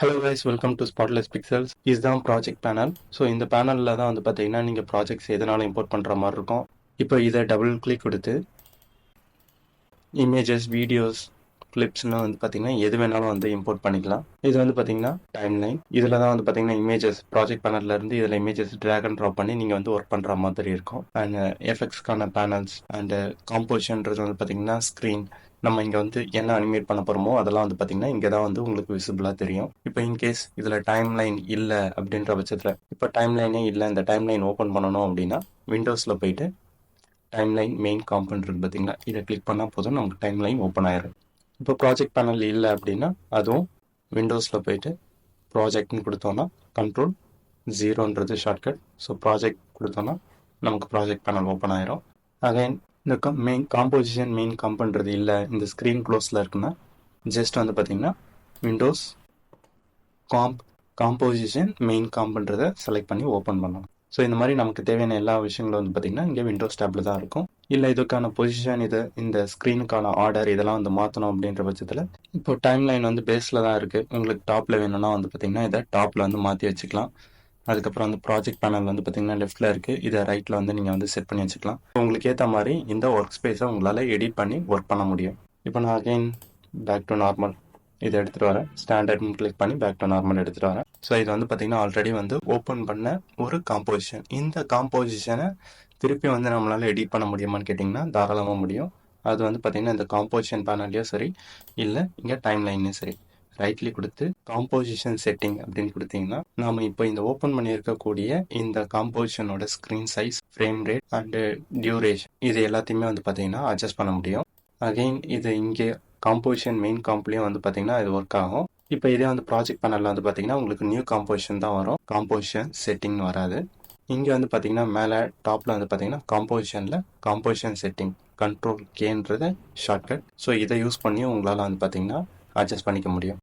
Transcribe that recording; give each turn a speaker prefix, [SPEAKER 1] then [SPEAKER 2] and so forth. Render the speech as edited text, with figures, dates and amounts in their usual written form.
[SPEAKER 1] Hello guys, welcome to spotless pixels. இதுதான் project panel. So இந்த பேனலில் தான் வந்து பார்த்தீங்கன்னா நீங்கள் ப்ராஜெக்ட்ஸ் எதனாலும் இம்போர்ட் பண்ணுற மாதிரி இருக்கும். இப்போ இதை டபுள் கிளிக் கொடுத்து இமேஜஸ், வீடியோஸ், கிளிப்ஸ்லாம் வந்து பார்த்தீங்கன்னா எது வேணாலும் வந்து இம்போர்ட் பண்ணிக்கலாம். இது வந்து பார்த்தீங்கன்னா டைம் லைன். இதில் தான் வந்து பார்த்தீங்கன்னா இமேஜஸ் ப்ராஜெக்ட் பேனல்ல இருந்து இதில் இமேஜஸ் ட்ராக் அண்ட் ட்ராப் பண்ணி நீங்கள் வந்து ஒர்க் பண்ணுற மாதிரி இருக்கும். அண்ட் எஃபெக்ட்ஸ்க்கான பேனல்ஸ் அண்ட் காம்போசிஷன்றது வந்து பார்த்தீங்கன்னா ஸ்க்ரீன். நம்ம இங்கே வந்து என்ன அனிமேட் பண்ண போகிறோமோ அதெல்லாம் வந்து பார்த்தீங்கன்னா இங்கே தான் வந்து உங்களுக்கு விசிபிளாக தெரியும். இப்போ இன்கேஸ் இதில் டைம் லைன் இல்லை அப்படின்ற பட்சத்தில், இப்போ டைம் லைனே இல்லை, இந்த டைம் லைன் ஓப்பன் பண்ணணும் அப்படின்னா விண்டோஸில் போயிட்டு டைம் லைன் மெயின் காம்பவுண்ட் இருக்குது பார்த்தீங்களா, இதை கிளிக் பண்ணால் போதும் நமக்கு டைம் லைன் ஓப்பன் ஆயிடும். இப்போ ப்ராஜெக்ட் பேனல் இல்லை அப்படின்னா அதுவும் விண்டோஸில் போயிட்டு ப்ராஜெக்ட்னு கொடுத்தோன்னா கண்ட்ரோல் ஜீரோன்றது ஷார்ட்கட். ஸோ ப்ராஜெக்ட் கொடுத்தோன்னா நமக்கு ப்ராஜெக்ட் பேனல் ஓப்பன் ஆயிரும். அகைன் இந்த மெயின் காம்போசிஷன் மெயின் காம்பவுண்ட்றது இல்லை, இந்த ஸ்க்ரீன் க்ளோஸில் இருக்குன்னா ஜஸ்ட் வந்து பார்த்தீங்கன்னா விண்டோஸ் காம்போசிஷன் மெயின் காம்பவுண்ட்றதை செலக்ட் பண்ணி ஓப்பன் பண்ணலாம். ஸோ இந்த மாதிரி நமக்கு தேவையான எல்லா விஷயங்களும் வந்து பார்த்தீங்கன்னா இங்கே விண்டோஸ் டேப்பில் தான் இருக்கும். இல்லை இதுக்கான பொசிஷன், இது இந்த ஸ்க்ரீனுக்கான ஆர்டர் இதெல்லாம் வந்து மாற்றணும் அப்படின்ற பட்சத்தில் இப்போ டைம் லைன் வந்து பேஸில் தான் இருக்குது. உங்களுக்கு டாப்பில் வேணும்னா வந்து பார்த்தீங்கன்னா இதை டாப்பில் வந்து மாற்றி வச்சுக்கலாம். அதுக்கப்புறம் வந்து ப்ராஜெக்ட் பேனல் வந்து பார்த்தீங்கன்னா லெஃப்ட்டில் இருக்குது, இதை ரைட்டில் வந்து நீங்கள் வந்து செட் பண்ணி வச்சுக்கலாம். உங்களுக்கு ஏற்ற மாதிரி இந்த ஒர்க் ஸ்பேஸை உங்களால் எடிட் பண்ணி ஒர்க் பண்ண முடியும். இப்போ நான் அகைன் பேக் டு நார்மல் இதை எடுத்துகிட்டு வரேன். ஸ்டாண்டர்ட்னு கிளிக் பண்ணி பேக் டு நார்மல் எடுத்துகிட்டு வரேன். ஸோ இது வந்து பார்த்தீங்கன்னா ஆல்ரெடி வந்து ஓப்பன் பண்ண ஒரு காம்போசிஷன். இந்த காம்போசிஷனை திருப்பி வந்து நம்மளால் எடிட் பண்ண முடியுமான்னு கேட்டிங்கன்னா தாராளமாக முடியும். அது வந்து பார்த்தீங்கன்னா இந்த காம்போசிஷன் பேனல்லையும் சரி, இல்லை இங்கே டைம் லைன்லையும் சரி, ரைட்லி கொடுத்து காம்போசிஷன் செட்டிங் அப்படின்னு கொடுத்தீங்கன்னா நாம இப்போ இந்த ஓப்பன் பண்ணியிருக்கக்கூடிய இந்த காம்போசிஷனோட screen size, frame rate and duration இது எல்லாத்தையுமே வந்து பார்த்தீங்கன்னா அட்ஜஸ்ட் பண்ண முடியும். அகெயின் இது இங்கே காம்போசிஷன் மெயின் காம்ப்லேயும் வந்து பார்த்தீங்கன்னா இது ஒர்க் ஆகும். இப்போ இதே வந்து ப்ராஜெக்ட் பேனலில் வந்து பார்த்தீங்கன்னா உங்களுக்கு நியூ காம்போசிஷன் தான் வரும், காம்போசிஷன் செட்டிங்னு வராது. இங்கே வந்து பார்த்தீங்கன்னா மேலே டாப்பில் வந்து பார்த்தீங்கன்னா காம்போசிஷனில் காம்போசிஷன் செட்டிங் கண்ட்ரோல் கேன்றது ஷார்ட்கட். ஸோ இதை யூஸ் பண்ணி உங்களால் வந்து பார்த்தீங்கன்னா அட்ஜஸ்ட் பண்ணிக்க முடியும்.